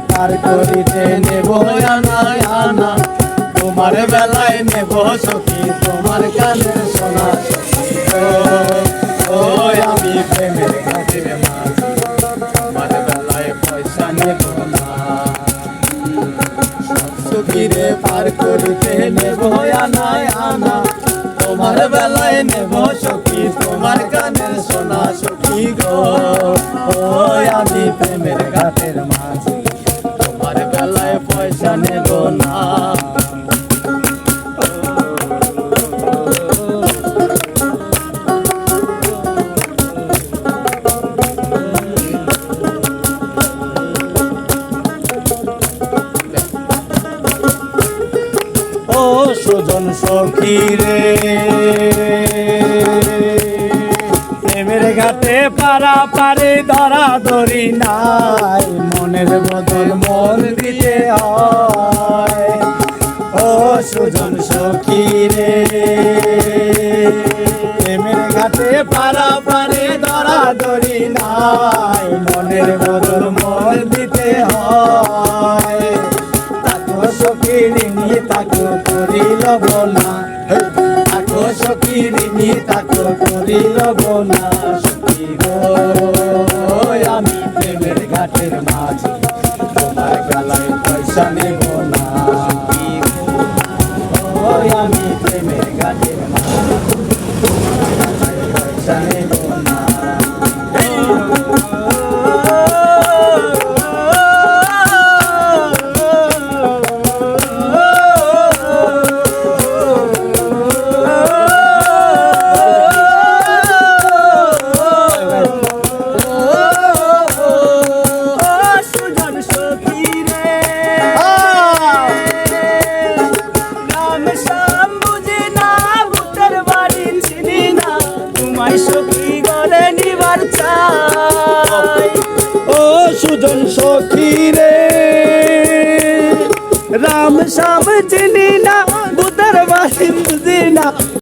পার করিতে নেব আনা আনা, তোমার বেলায় নেব সখী তোমার কানের সোনা সখী গো। ও আমি প্রেমের ঘাটের মাঝি, তোমার বেলায় পয়সা নেব না। সখীরে পার করিতে নেব আনা আনা, তোমার বেলায় নেব সখী তোমার কানের সোনা সখী গো। ও আমি প্রেমের ঘাটের মাঝি, তোমার বেলায় পয়সা নেব না। ও সুজন সখী রে, প্রেমের ঘাটে পারা পারে ধরা ধরি নাই, মনের বদল মন দিতে হয়। ও সুজন সখী রে, প্রেমের ঘাটে পারা পারে ধরা ধরি নাই, মনের বদল মন দিতে হয়। তাকো সখী ঋণী তাকো করিল না, তাকো সখী ঋণী তাকো করিল না সখী গো। আমি প্রেমের ঘাটের মাঝি, তোমার গলায় পয়সা নেব না সখী গো। আমি প্রেমের ঘাটের মাঝি, তোমার গলায় পয়সা নেব না। ও সুজন সখী রে, রাম শ্যাম চিনি না, ভূতের বাড়ি বুঝি না।